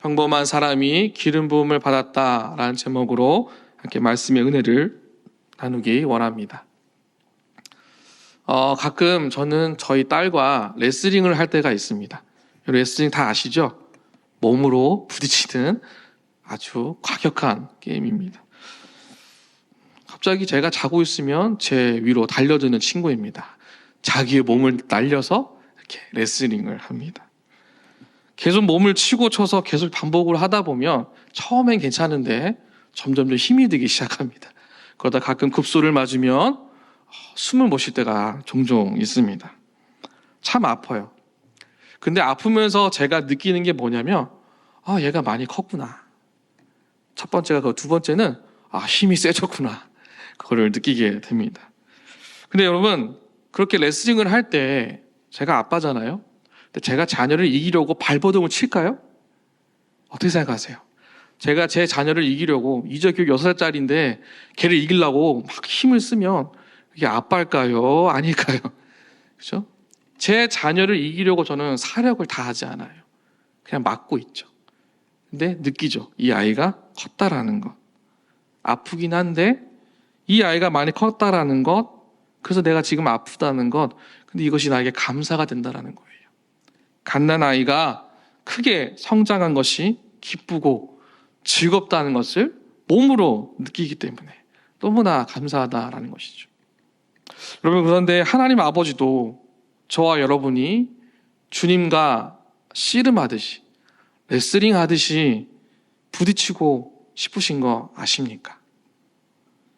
평범한 사람이 기름 부음을 받았다라는 제목으로 함께 말씀의 은혜를 나누기 원합니다. 가끔 저는 저희 딸과 레슬링을 할 때가 있습니다. 레슬링 다 아시죠? 몸으로 부딪히는 아주 과격한 게임입니다. 갑자기 제가 자고 있으면 제 위로 달려드는 친구입니다. 자기의 몸을 날려서 이렇게 레슬링을 합니다. 계속 몸을 치고 쳐서 계속 반복을 하다 보면 처음엔 괜찮은데 점점 힘이 들기 시작합니다. 그러다 가끔 급소를 맞으면 숨을 못 쉴 때가 종종 있습니다. 참 아파요. 근데 아프면서 제가 느끼는 게 뭐냐면 얘가 많이 컸구나. 첫 번째가 그거, 두 번째는 힘이 세졌구나. 그거를 느끼게 됩니다. 근데 여러분, 그렇게 레슬링을 할 때 제가 아빠잖아요. 근데 제가 자녀를 이기려고 발버둥을 칠까요? 어떻게 생각하세요? 제가 제 자녀를 이기려고 이제 교육 6살짜리인데 걔를 이기려고 막 힘을 쓰면 이게 아빠일까요? 아닐까요? 그렇죠? 제 자녀를 이기려고 저는 사력을 다하지 않아요. 그냥 맞고 있죠. 근데 느끼죠. 이 아이가 컸다라는 것. 아프긴 한데 이 아이가 많이 컸다라는 것, 그래서 내가 지금 아프다는 것, 근데 이것이 나에게 감사가 된다라는 거예요. 갓난아이가 크게 성장한 것이 기쁘고 즐겁다는 것을 몸으로 느끼기 때문에 너무나 감사하다라는 것이죠. 여러분, 그런데 하나님 아버지도 저와 여러분이 주님과 씨름하듯이, 레슬링 하듯이 부딪히고 싶으신 거 아십니까?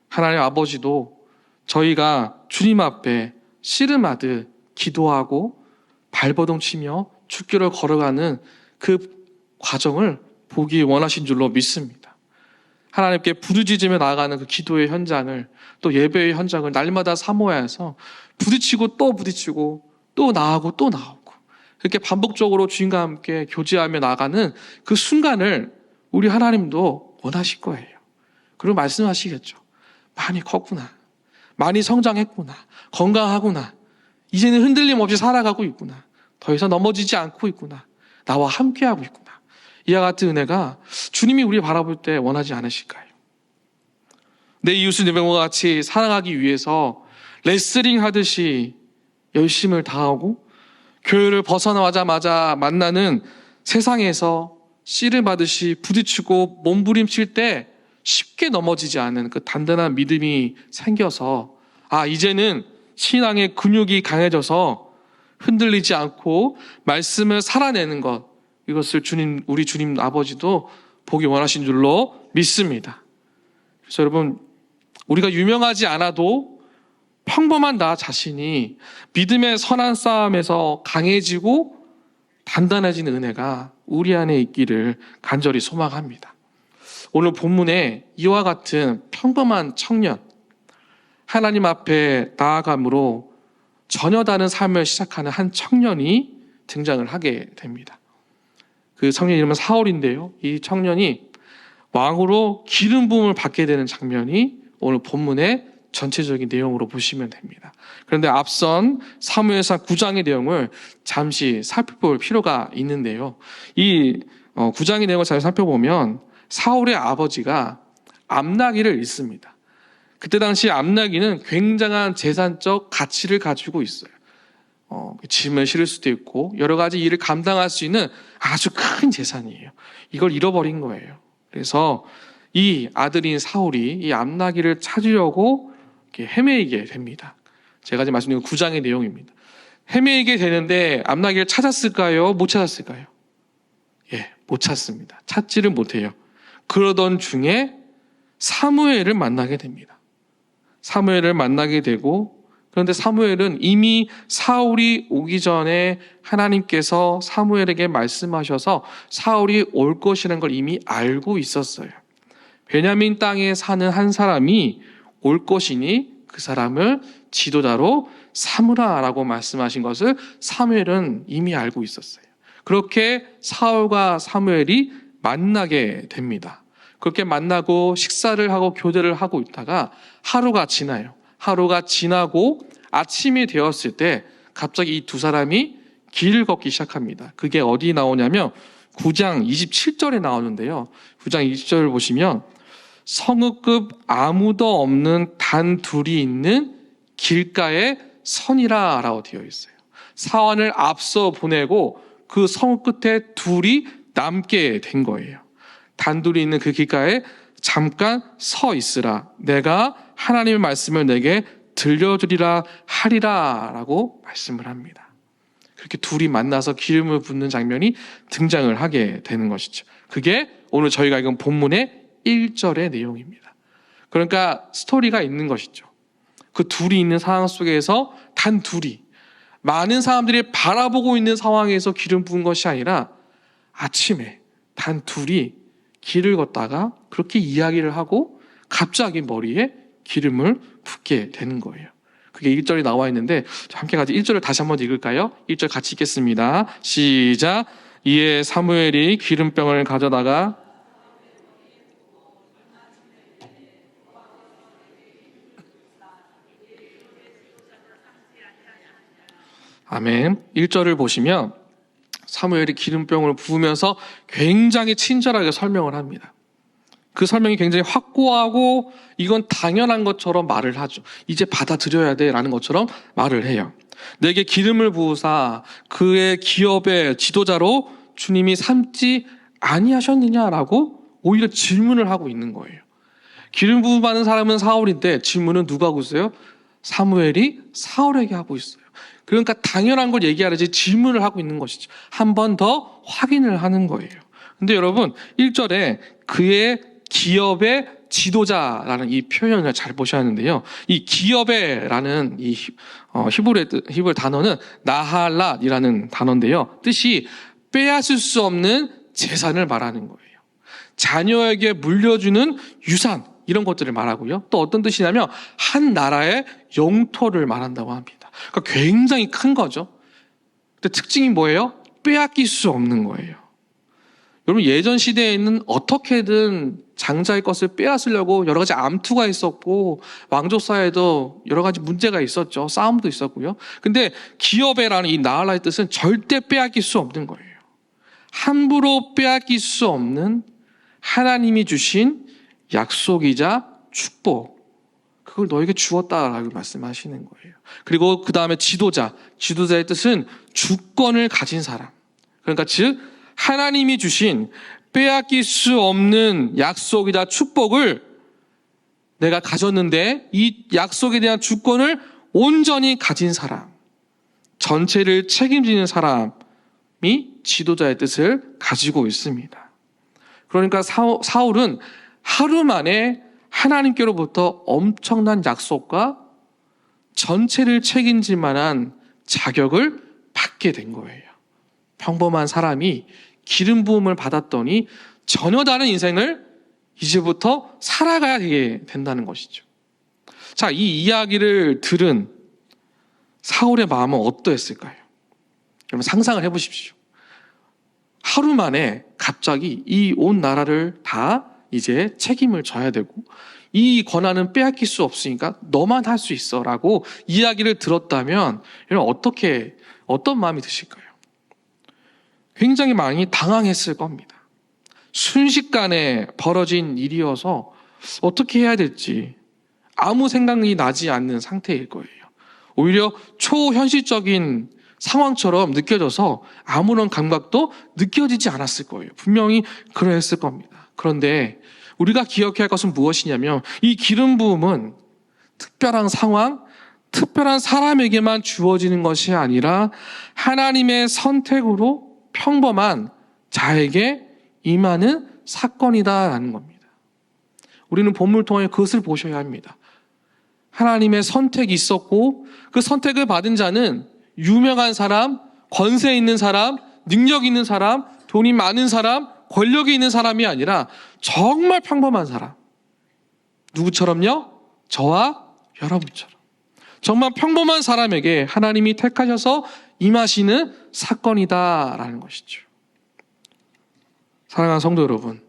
하나님 아버지도 저희가 주님 앞에 씨름하듯 기도하고 발버둥 치며 죽기를 걸어가는 그 과정을 보기 원하신 줄로 믿습니다. 하나님께 부르짖으며 나아가는 그 기도의 현장을, 또 예배의 현장을 날마다 사모해서 부딪히고 또 부딪히고 또 나아가고 또 나오고, 그렇게 반복적으로 주님과 함께 교제하며 나아가는 그 순간을 우리 하나님도 원하실 거예요. 그리고 말씀하시겠죠. 많이 컸구나. 많이 성장했구나. 건강하구나. 이제는 흔들림 없이 살아가고 있구나. 더 이상 넘어지지 않고 있구나. 나와 함께하고 있구나. 이와 같은 은혜가 주님이 우리 바라볼 때 원하지 않으실까요? 내 이웃을 내 몸과 같이 살아가기 위해서 레슬링 하듯이 열심을 다하고 교회를 벗어나자마자 만나는 세상에서 씨름하듯이 부딪히고 몸부림칠 때 쉽게 넘어지지 않은 그 단단한 믿음이 생겨서 이제는 신앙의 근육이 강해져서 흔들리지 않고 말씀을 살아내는 것, 이것을 우리 주님 아버지도 보기 원하신 줄로 믿습니다. 그래서 여러분, 우리가 유명하지 않아도 평범한 나 자신이 믿음의 선한 싸움에서 강해지고 단단해지는 은혜가 우리 안에 있기를 간절히 소망합니다. 오늘 본문에 이와 같은 평범한 청년, 하나님 앞에 나아감으로 전혀 다른 삶을 시작하는 한 청년이 등장을 하게 됩니다. 그 청년 이름은 사울인데요. 이 청년이 왕으로 기름 부음을 받게 되는 장면이 오늘 본문의 전체적인 내용으로 보시면 됩니다. 그런데 앞선 사무엘상 9장의 내용을 잠시 살펴볼 필요가 있는데요. 이 9장의 내용을 잘 살펴보면 사울의 아버지가 암나기를 잃습니다. 그때 당시 암나기는 굉장한 재산적 가치를 가지고 있어요. 짐을 실을 수도 있고 여러 가지 일을 감당할 수 있는 아주 큰 재산이에요. 이걸 잃어버린 거예요. 그래서 이 아들인 사울이 이 암나기를 찾으려고 헤매이게 됩니다. 제가 지금 말씀드린 9장의 내용입니다. 헤매이게 되는데 암나기를 찾았을까요? 못 찾았을까요? 못 찾습니다. 찾지를 못해요. 그러던 중에 사무엘을 만나게 됩니다. 사무엘을 만나게 되고, 그런데 사무엘은 이미 사울이 오기 전에 하나님께서 사무엘에게 말씀하셔서 사울이 올 것이라는 걸 이미 알고 있었어요. 베냐민 땅에 사는 한 사람이 올 것이니 그 사람을 지도자로 삼으라라고 말씀하신 것을 사무엘은 이미 알고 있었어요. 그렇게 사울과 사무엘이 만나게 됩니다. 그렇게 만나고 식사를 하고 교대를 하고 있다가 하루가 지나요. 하루가 지나고 아침이 되었을 때 갑자기 이 두 사람이 길을 걷기 시작합니다. 그게 어디 나오냐면 9장 27절에 나오는데요. 9장 20절을 보시면 성읍급 아무도 없는 단 둘이 있는 길가에 선이라 라고 되어 있어요. 사환을 앞서 보내고 그 성읍 끝에 둘이 남게 된 거예요. 단둘이 있는 그 길가에 잠깐 서 있으라. 내가 하나님의 말씀을 내게 들려주리라 하리라 라고 말씀을 합니다. 그렇게 둘이 만나서 기름을 붓는 장면이 등장을 하게 되는 것이죠. 그게 오늘 저희가 읽은 본문의 1절의 내용입니다. 그러니까 스토리가 있는 것이죠. 그 둘이 있는 상황 속에서 단 둘이 많은 사람들이 바라보고 있는 상황에서 기름 부은 것이 아니라 아침에 단 둘이 길을 걷다가 그렇게 이야기를 하고 갑자기 머리에 기름을 붓게 되는 거예요. 그게 1절이 나와 있는데 함께 같이 1절을 다시 한번 읽을까요? 1절 같이 읽겠습니다. 시작. 이에 사무엘이 기름병을 가져다가 아멘. 1절을 보시면 사무엘이 기름병을 부으면서 굉장히 친절하게 설명을 합니다. 그 설명이 굉장히 확고하고 이건 당연한 것처럼 말을 하죠. 이제 받아들여야 돼 라는 것처럼 말을 해요. 내게 기름을 부으사 그의 기업의 지도자로 주님이 삼지 아니하셨느냐라고 오히려 질문을 하고 있는 거예요. 기름 부음 받는 사람은 사울인데 질문은 누가 하고 있어요? 사무엘이 사울에게 하고 있어요. 그러니까 당연한 걸 얘기하려지 질문을 하고 있는 것이죠. 한 번 더 확인을 하는 거예요. 근데 여러분 1절에 그의 기업의 지도자라는 이 표현을 잘 보셔야 하는데요. 이 기업의라는 이 히브리 단어는 나할랏이라는 단어인데요. 뜻이 빼앗을 수 없는 재산을 말하는 거예요. 자녀에게 물려주는 유산 이런 것들을 말하고요. 또 어떤 뜻이냐면 한 나라의 영토를 말한다고 합니다. 그러니까 굉장히 큰 거죠. 근데 특징이 뭐예요? 빼앗길 수 없는 거예요. 여러분 예전 시대에는 어떻게든 장자의 것을 빼앗으려고 여러 가지 암투가 있었고 왕족사에도 여러 가지 문제가 있었죠. 싸움도 있었고요. 근데 기업의라는 이 나할라의 뜻은 절대 빼앗길 수 없는 거예요. 함부로 빼앗길 수 없는 하나님이 주신 약속이자 축복, 그걸 너에게 주었다라고 말씀하시는 거예요. 그리고 그 다음에 지도자의 뜻은 주권을 가진 사람. 그러니까 즉 하나님이 주신 빼앗길 수 없는 약속이자 축복을 내가 가졌는데 이 약속에 대한 주권을 온전히 가진 사람, 전체를 책임지는 사람이 지도자의 뜻을 가지고 있습니다. 그러니까 사울은 하루 만에 하나님께로부터 엄청난 약속과 전체를 책임질 만한 자격을 받게 된 거예요. 평범한 사람이 기름 부음을 받았더니 전혀 다른 인생을 이제부터 살아가야 되게 된다는 것이죠. 자, 이 이야기를 들은 사울의 마음은 어떠했을까요? 여러분 상상을 해보십시오. 하루 만에 갑자기 이 온 나라를 다 이제 책임을 져야 되고 이 권한은 빼앗길 수 없으니까 너만 할 수 있어 라고 이야기를 들었다면 여러분 어떤 마음이 드실까요? 굉장히 많이 당황했을 겁니다. 순식간에 벌어진 일이어서 어떻게 해야 될지 아무 생각이 나지 않는 상태일 거예요. 오히려 초현실적인 상황처럼 느껴져서 아무런 감각도 느껴지지 않았을 거예요. 분명히 그러했을 겁니다. 그런데 우리가 기억해야 할 것은 무엇이냐면 이 기름 부음은 특별한 상황, 특별한 사람에게만 주어지는 것이 아니라 하나님의 선택으로 평범한 자에게 임하는 사건이다라는 겁니다. 우리는 본문을 통해 그것을 보셔야 합니다. 하나님의 선택이 있었고 그 선택을 받은 자는 유명한 사람, 권세 있는 사람, 능력 있는 사람, 돈이 많은 사람, 권력이 있는 사람이 아니라 정말 평범한 사람. 누구처럼요? 저와 여러분처럼. 정말 평범한 사람에게 하나님이 택하셔서 임하시는 사건이다라는 것이죠. 사랑하는 성도 여러분,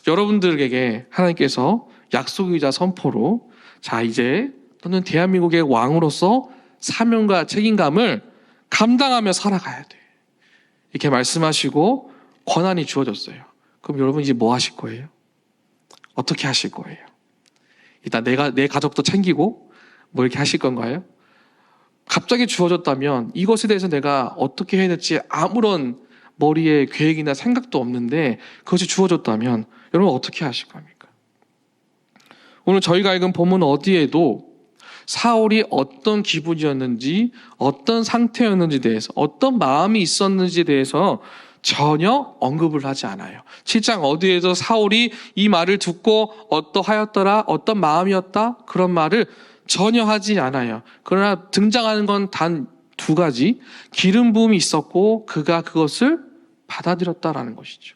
여러분들에게 하나님께서 약속이자 선포로 자 이제 너는 대한민국의 왕으로서 사명과 책임감을 감당하며 살아가야 돼. 이렇게 말씀하시고 권한이 주어졌어요. 그럼 여러분 이제 뭐 하실 거예요? 어떻게 하실 거예요? 일단 내 가족도 챙기고 뭐 이렇게 하실 건가요? 갑자기 주어졌다면 이것에 대해서 내가 어떻게 해야 될지 아무런 머리에 계획이나 생각도 없는데 그것이 주어졌다면 여러분 어떻게 하실 겁니까? 오늘 저희가 읽은 본문 어디에도 사울이 어떤 기분이었는지, 어떤 상태였는지에 대해서, 어떤 마음이 있었는지에 대해서 전혀 언급을 하지 않아요. 7장 어디에서 사울이 이 말을 듣고 어떠하였더라, 어떤 마음이었다, 그런 말을 전혀 하지 않아요. 그러나 등장하는 건 단 두 가지, 기름 부음이 있었고 그가 그것을 받아들였다라는 것이죠.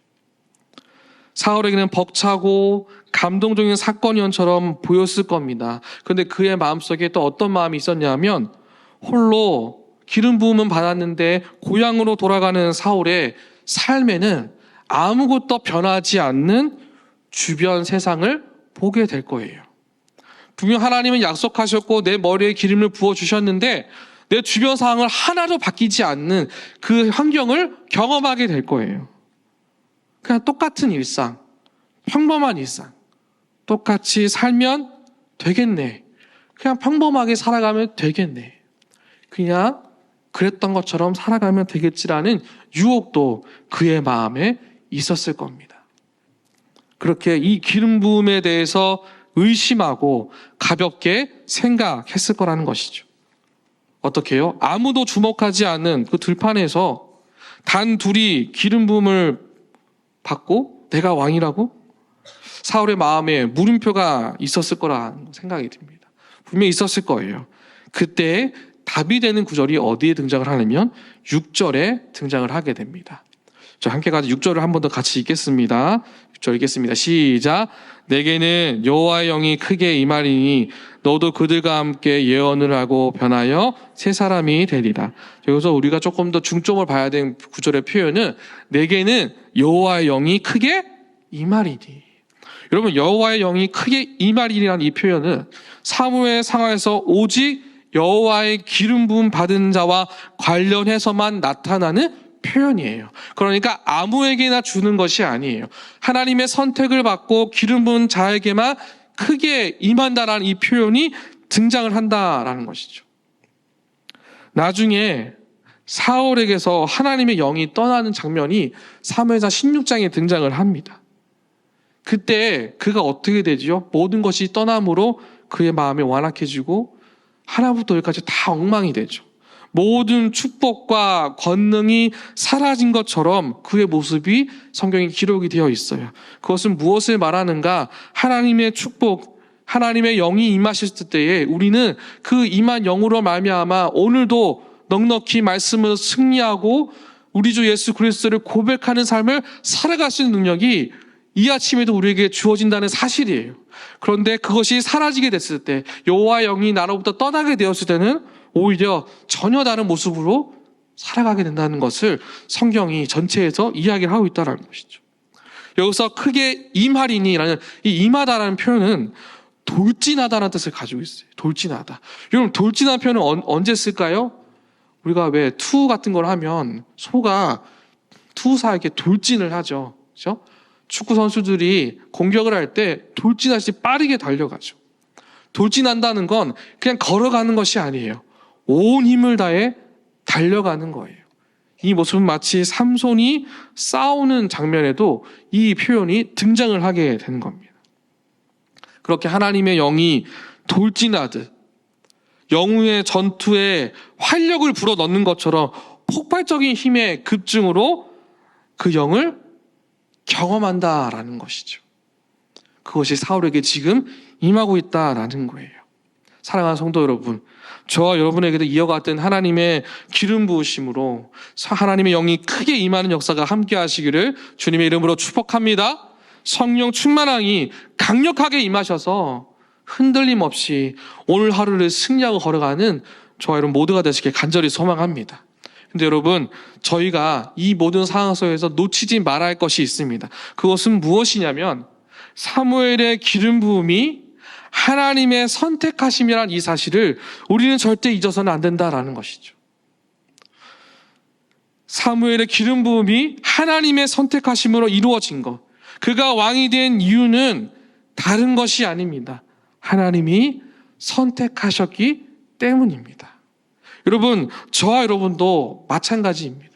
사울에게는 벅차고 감동적인 사건이었처럼 보였을 겁니다. 그런데 그의 마음속에 또 어떤 마음이 있었냐면 홀로 기름 부음은 받았는데 고향으로 돌아가는 사울의 삶에는 아무것도 변하지 않는 주변 세상을 보게 될 거예요. 분명 하나님은 약속하셨고 내 머리에 기름을 부어주셨는데 내 주변 상황을 하나도 바뀌지 않는 그 환경을 경험하게 될 거예요. 그냥 똑같은 일상, 평범한 일상, 똑같이 살면 되겠네. 그냥 평범하게 살아가면 되겠네. 그냥 그랬던 것처럼 살아가면 되겠지라는 유혹도 그의 마음에 있었을 겁니다. 그렇게 이 기름 부음에 대해서 의심하고 가볍게 생각했을 거라는 것이죠. 어떻게 해요? 아무도 주목하지 않는 그 들판에서 단 둘이 기름 부음을 받고 내가 왕이라고? 사울의 마음에 물음표가 있었을 거라는 생각이 듭니다. 분명히 있었을 거예요. 그때 답이 되는 구절이 어디에 등장을 하냐면 6절에 등장을 하게 됩니다. 자, 함께 가서 6절을 한 번 더 같이 읽겠습니다. 6절 읽겠습니다. 시작. 내게는 여호와의 영이 크게 임하리니 너도 그들과 함께 예언을 하고 변하여 새 사람이 되리라. 여기서 우리가 조금 더 중점을 봐야 되는 구절의 표현은 내게는 여호와의 영이 크게 임하리니. 여러분 여호와의 영이 크게 임하리라는 이 표현은 사무엘 상하에서 오직 여호와의 기름 부음 받은 자와 관련해서만 나타나는 표현이에요. 그러니까 아무에게나 주는 것이 아니에요. 하나님의 선택을 받고 기름 부은 자에게만 크게 임한다라는 이 표현이 등장을 한다라는 것이죠. 나중에 사울에게서 하나님의 영이 떠나는 장면이 사무엘상 16장에 등장을 합니다. 그때 그가 어떻게 되지요? 모든 것이 떠남으로 그의 마음이 완악해지고 하나부터 열까지 다 엉망이 되죠. 모든 축복과 권능이 사라진 것처럼 그의 모습이 성경에 기록이 되어 있어요. 그것은 무엇을 말하는가? 하나님의 축복, 하나님의 영이 임하셨을 때에 우리는 그 임한 영으로 말미암아 오늘도 넉넉히 말씀을 승리하고 우리 주 예수 그리스도를 고백하는 삶을 살아갈 수 있는 능력이 이 아침에도 우리에게 주어진다는 사실이에요. 그런데 그것이 사라지게 됐을 때, 여호와의 영이 나로부터 떠나게 되었을 때는 오히려 전혀 다른 모습으로 살아가게 된다는 것을 성경이 전체에서 이야기를 하고 있다는 것이죠. 여기서 크게 임하리니라는 이 임하다라는 표현은 돌진하다라는 뜻을 가지고 있어요. 돌진하다. 여러분 돌진한 표현은 언제 쓸까요? 우리가 왜 투 같은 걸 하면 소가 투사에게 돌진을 하죠. 그렇죠? 축구 선수들이 공격을 할 때 돌진하듯이 빠르게 달려가죠. 돌진한다는 건 그냥 걸어가는 것이 아니에요. 온 힘을 다해 달려가는 거예요. 이 모습은 마치 삼손이 싸우는 장면에도 이 표현이 등장을 하게 되는 겁니다. 그렇게 하나님의 영이 돌진하듯 영웅의 전투에 활력을 불어넣는 것처럼 폭발적인 힘의 급증으로 그 영을 경험한다라는 것이죠. 그것이 사울에게 지금 임하고 있다라는 거예요. 사랑하는 성도 여러분, 저와 여러분에게도 이와 같은 하나님의 기름 부으심으로 하나님의 영이 크게 임하는 역사가 함께 하시기를 주님의 이름으로 축복합니다. 성령 충만함이 강력하게 임하셔서 흔들림 없이 오늘 하루를 승리하고 걸어가는 저와 여러분 모두가 되시길 간절히 소망합니다. 근데 여러분, 저희가 이 모든 상황 속에서 놓치지 말아야 할 것이 있습니다. 그것은 무엇이냐면 사무엘의 기름 부음이 하나님의 선택하심이란 이 사실을 우리는 절대 잊어서는 안 된다라는 것이죠. 사무엘의 기름 부음이 하나님의 선택하심으로 이루어진 것. 그가 왕이 된 이유는 다른 것이 아닙니다. 하나님이 선택하셨기 때문입니다. 여러분, 저와 여러분도 마찬가지입니다.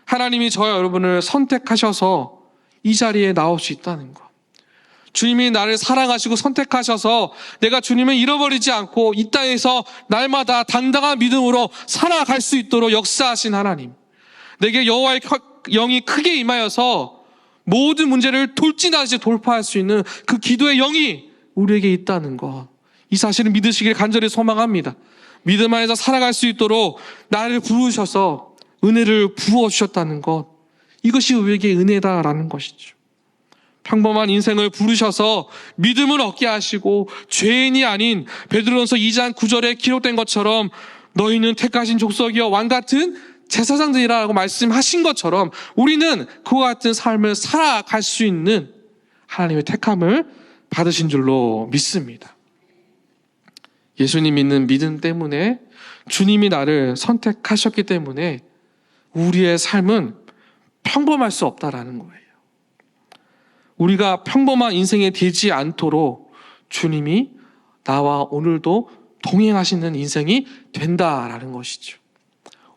하나님이 저와 여러분을 선택하셔서 이 자리에 나올 수 있다는 것. 주님이 나를 사랑하시고 선택하셔서 내가 주님을 잃어버리지 않고 이 땅에서 날마다 당당한 믿음으로 살아갈 수 있도록 역사하신 하나님. 내게 여호와의 영이 크게 임하여서 모든 문제를 돌진하듯이 돌파할 수 있는 그 기도의 영이 우리에게 있다는 것. 이 사실을 믿으시길 간절히 소망합니다. 믿음 안에서 살아갈 수 있도록 나를 부르셔서 은혜를 부어주셨다는 것. 이것이 우리에게 은혜다라는 것이죠. 평범한 인생을 부르셔서 믿음을 얻게 하시고 죄인이 아닌 베드로전서 2장 9절에 기록된 것처럼 너희는 택하신 족속이여 왕같은 제사장들이라고 말씀하신 것처럼 우리는 그와 같은 삶을 살아갈 수 있는 하나님의 택함을 받으신 줄로 믿습니다. 예수님 믿는 믿음 때문에 주님이 나를 선택하셨기 때문에 우리의 삶은 평범할 수 없다라는 거예요. 우리가 평범한 인생에 되지 않도록 주님이 나와 오늘도 동행하시는 인생이 된다라는 것이죠.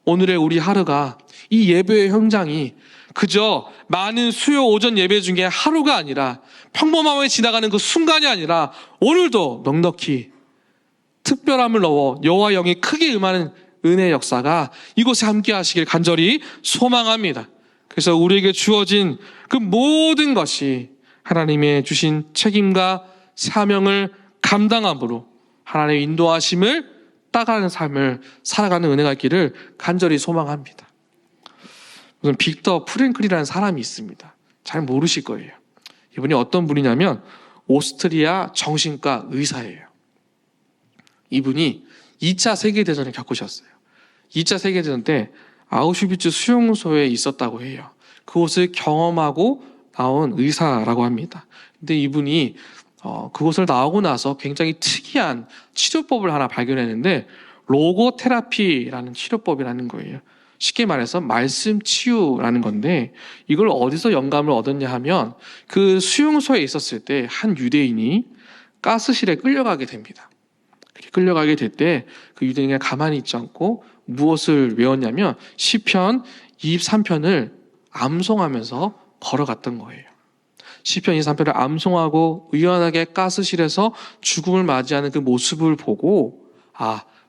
오늘의 우리 하루가 이 예배의 현장이 그저 많은 수요 오전 예배 중에 하루가 아니라 평범함에 지나가는 그 순간이 아니라 오늘도 넉넉히 특별함을 넣어 여호와 영이 크게 임하는 은혜의 역사가 이곳에 함께 하시길 간절히 소망합니다. 그래서 우리에게 주어진 그 모든 것이 하나님의 주신 책임과 사명을 감당함으로 하나님의 인도하심을 따라가는 삶을 살아가는 은혜가 있기를 간절히 소망합니다. 무슨 빅터 프랭클이라는 사람이 있습니다. 잘 모르실 거예요. 이분이 어떤 분이냐면 오스트리아 정신과 의사예요. 이분이 2차 세계대전을 겪으셨어요. 2차 세계대전 때 아우슈비츠 수용소에 있었다고 해요. 그곳을 경험하고 나온 의사라고 합니다. 근데 이분이 그곳을 나오고 나서 굉장히 특이한 치료법을 하나 발견했는데 로고테라피라는 치료법이라는 거예요. 쉽게 말해서 말씀 치유라는 건데 이걸 어디서 영감을 얻었냐 하면 그 수용소에 있었을 때 한 유대인이 가스실에 끌려가게 됩니다. 그렇게 끌려가게 될 때 그 유대인이 가만히 있지 않고 무엇을 외웠냐면 시편 23편을 암송하면서 걸어갔던 거예요. 시편 23편을 암송하고 의연하게 가스실에서 죽음을 맞이하는 그 모습을 보고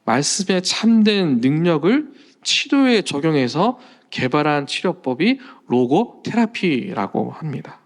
말씀의 참된 능력을 치료에 적용해서 개발한 치료법이 로고테라피라고 합니다.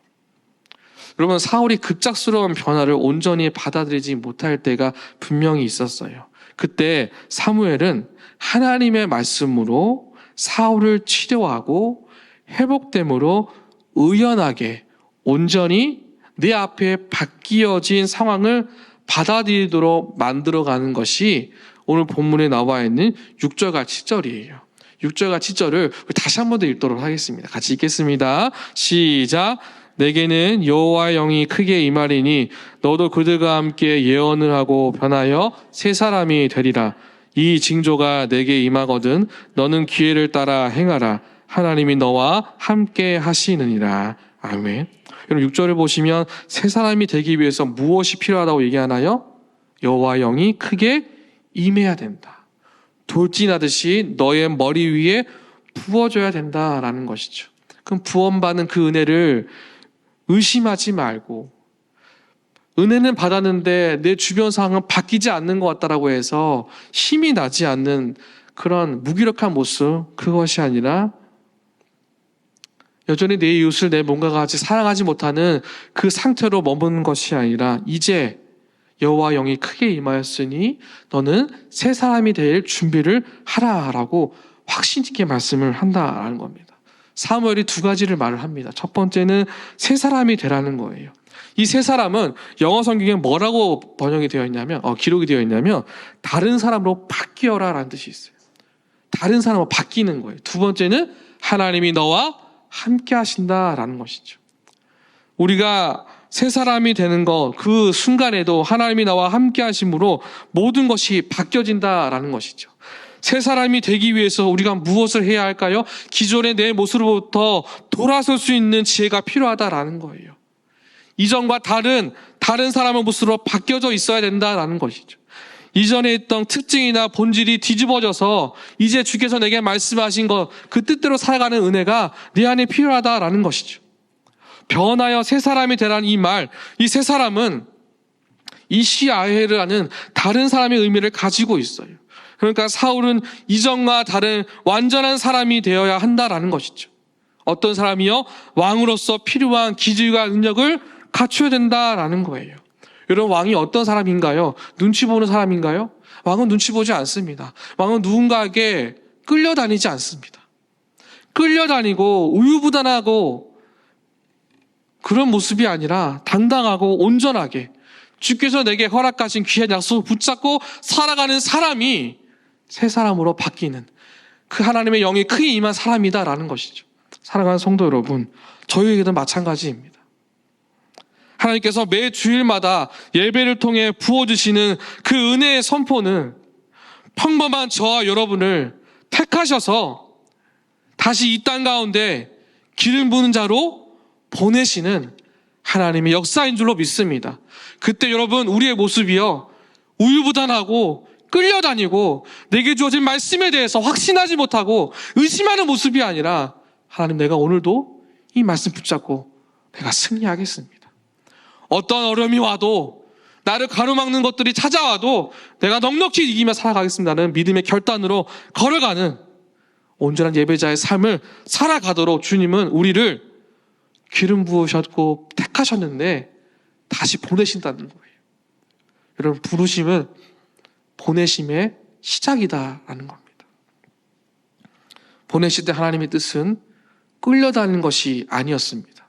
여러분, 사울이 급작스러운 변화를 온전히 받아들이지 못할 때가 분명히 있었어요. 그때 사무엘은 하나님의 말씀으로 사울을 치료하고 회복됨으로 의연하게 온전히 내 앞에 바뀌어진 상황을 받아들이도록 만들어가는 것이 오늘 본문에 나와 있는 6절과 7절이에요. 6절과 7절을 다시 한 번 더 읽도록 하겠습니다. 같이 읽겠습니다. 시작. 내게는 여호와의 영이 크게 임하리니 너도 그들과 함께 예언을 하고 변하여 새 사람이 되리라. 이 징조가 내게 임하거든 너는 기회를 따라 행하라. 하나님이 너와 함께 하시느니라. 아멘. 여러분 6절을 보시면 새 사람이 되기 위해서 무엇이 필요하다고 얘기하나요? 여호와의 영이 크게 임해야 된다. 돌진하듯이 너의 머리 위에 부어줘야 된다라는 것이죠. 그럼 부원받는 그 은혜를 의심하지 말고 은혜는 받았는데 내 주변 상황은 바뀌지 않는 것 같다라고 해서 힘이 나지 않는 그런 무기력한 모습, 그것이 아니라 여전히 내 이웃을 내 몸과 같이 사랑하지 못하는 그 상태로 머무는 것이 아니라 이제 여호와 영이 크게 임하였으니 너는 새 사람이 될 준비를 하라라고 확신 있게 말씀을 한다라는 겁니다. 사무엘이 두 가지를 말을 합니다. 첫 번째는 새 사람이 되라는 거예요. 이 새 사람은 영어 성경에 뭐라고 번역이 되어 있냐면 기록이 되어 있냐면 다른 사람으로 바뀌어라라는 뜻이 있어요. 다른 사람으로 바뀌는 거예요. 두 번째는 하나님이 너와 함께 하신다라는 것이죠. 우리가 새 사람이 되는 것, 그 순간에도 하나님이 나와 함께 하심으로 모든 것이 바뀌어진다라는 것이죠. 새 사람이 되기 위해서 우리가 무엇을 해야 할까요? 기존의 내 모습으로부터 돌아설 수 있는 지혜가 필요하다라는 거예요. 이전과 다른 사람의 모습으로 바뀌어져 있어야 된다라는 것이죠. 이전에 있던 특징이나 본질이 뒤집어져서 이제 주께서 내게 말씀하신 것, 그 뜻대로 살아가는 은혜가 내 안에 필요하다라는 것이죠. 변하여 새 사람이 되라는 이 말, 이 새 사람은 이시아헤르라는 다른 사람의 의미를 가지고 있어요. 그러니까 사울은 이전과 다른 완전한 사람이 되어야 한다라는 것이죠. 어떤 사람이요? 왕으로서 필요한 기질과 능력을 갖춰야 된다라는 거예요. 여러분, 왕이 어떤 사람인가요? 눈치 보는 사람인가요? 왕은 눈치 보지 않습니다. 왕은 누군가에게 끌려다니지 않습니다. 끌려다니고 우유부단하고 그런 모습이 아니라 당당하고 온전하게 주께서 내게 허락하신 귀한 약속을 붙잡고 살아가는 사람이 새 사람으로 바뀌는, 그 하나님의 영이 크게 임한 사람이다라는 것이죠. 사랑하는 성도 여러분, 저희에게도 마찬가지입니다. 하나님께서 매 주일마다 예배를 통해 부어주시는 그 은혜의 선포는 평범한 저와 여러분을 택하셔서 다시 이 땅 가운데 기름 부는 자로 보내시는 하나님의 역사인 줄로 믿습니다. 그때 여러분, 우리의 모습이요, 우유부단하고 끌려다니고 내게 주어진 말씀에 대해서 확신하지 못하고 의심하는 모습이 아니라, 하나님, 내가 오늘도 이 말씀 붙잡고 내가 승리하겠습니다. 어떤 어려움이 와도, 나를 가로막는 것들이 찾아와도 내가 넉넉히 이기며 살아가겠습니다는 믿음의 결단으로 걸어가는 온전한 예배자의 삶을 살아가도록 주님은 우리를 기름 부으셨고 택하셨는데 다시 보내신다는 거예요. 여러분, 부르심은 보내심의 시작이다라는 겁니다. 보내실 때 하나님의 뜻은 끌려다니는 것이 아니었습니다.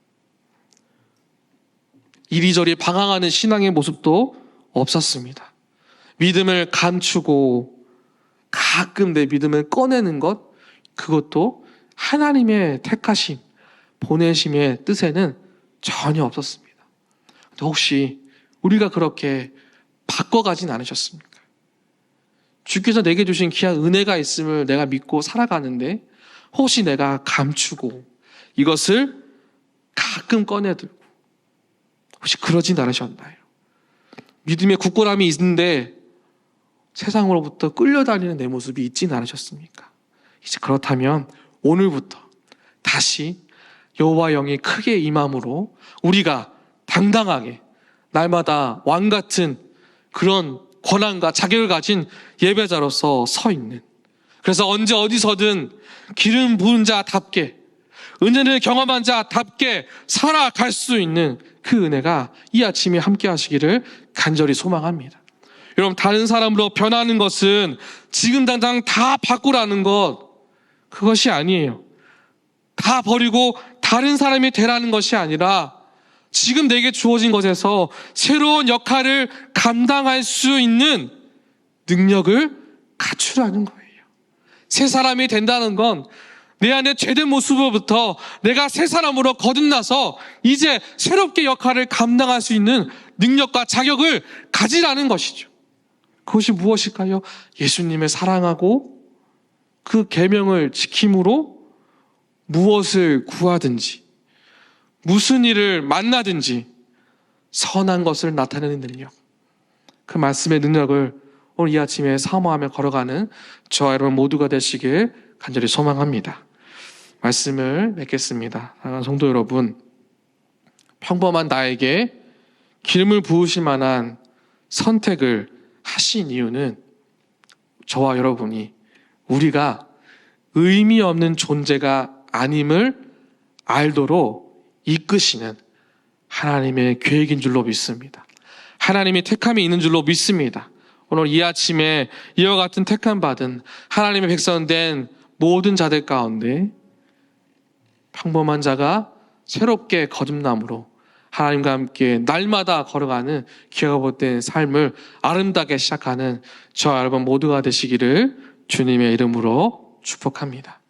이리저리 방황하는 신앙의 모습도 없었습니다. 믿음을 감추고 가끔 내 믿음을 꺼내는 것, 그것도 하나님의 택하심, 보내심의 뜻에는 전혀 없었습니다. 혹시 우리가 그렇게 바꿔가진 않으셨습니까? 주께서 내게 주신 귀한 은혜가 있음을 내가 믿고 살아가는데 혹시 내가 감추고 이것을 가끔 꺼내들고 혹시 그러진 않으셨나요? 믿음의 굳건함이 있는데 세상으로부터 끌려다니는 내 모습이 있진 않으셨습니까? 이제 그렇다면 오늘부터 다시 여호와 영이 크게 임함으로 우리가 당당하게 날마다 왕 같은 그런 권한과 자격을 가진 예배자로서 서 있는, 그래서 언제 어디서든 기름 부은 자답게, 은혜를 경험한 자답게 살아갈 수 있는 그 은혜가 이 아침에 함께 하시기를 간절히 소망합니다. 여러분, 다른 사람으로 변하는 것은 지금 당장 다 바꾸라는 것, 그것이 아니에요. 다 버리고 다른 사람이 되라는 것이 아니라 지금 내게 주어진 것에서 새로운 역할을 감당할 수 있는 능력을 갖추라는 거예요. 새 사람이 된다는 건 내 안에 죄된 모습으로부터 내가 새 사람으로 거듭나서 이제 새롭게 역할을 감당할 수 있는 능력과 자격을 가지라는 것이죠. 그것이 무엇일까요? 예수님을 사랑하고 그 계명을 지킴으로 무엇을 구하든지 무슨 일을 만나든지 선한 것을 나타내는 능력, 그 말씀의 능력을 오늘 이 아침에 사모하며 걸어가는 저와 여러분 모두가 되시길 간절히 소망합니다. 말씀을 맺겠습니다. 사랑하는 성도 여러분, 평범한 나에게 기름을 부으실 만한 선택을 하신 이유는 저와 여러분이 우리가 의미 없는 존재가 아님을 알도록 이끄시는 하나님의 계획인 줄로 믿습니다. 하나님의 택함이 있는 줄로 믿습니다. 오늘 이 아침에 이와 같은 택함 받은 하나님의 백성 된 모든 자들 가운데 평범한 자가 새롭게 거듭남으로 하나님과 함께 날마다 걸어가는 기회가 복된 삶을 아름답게 시작하는 저와 여러분 모두가 되시기를 주님의 이름으로 축복합니다.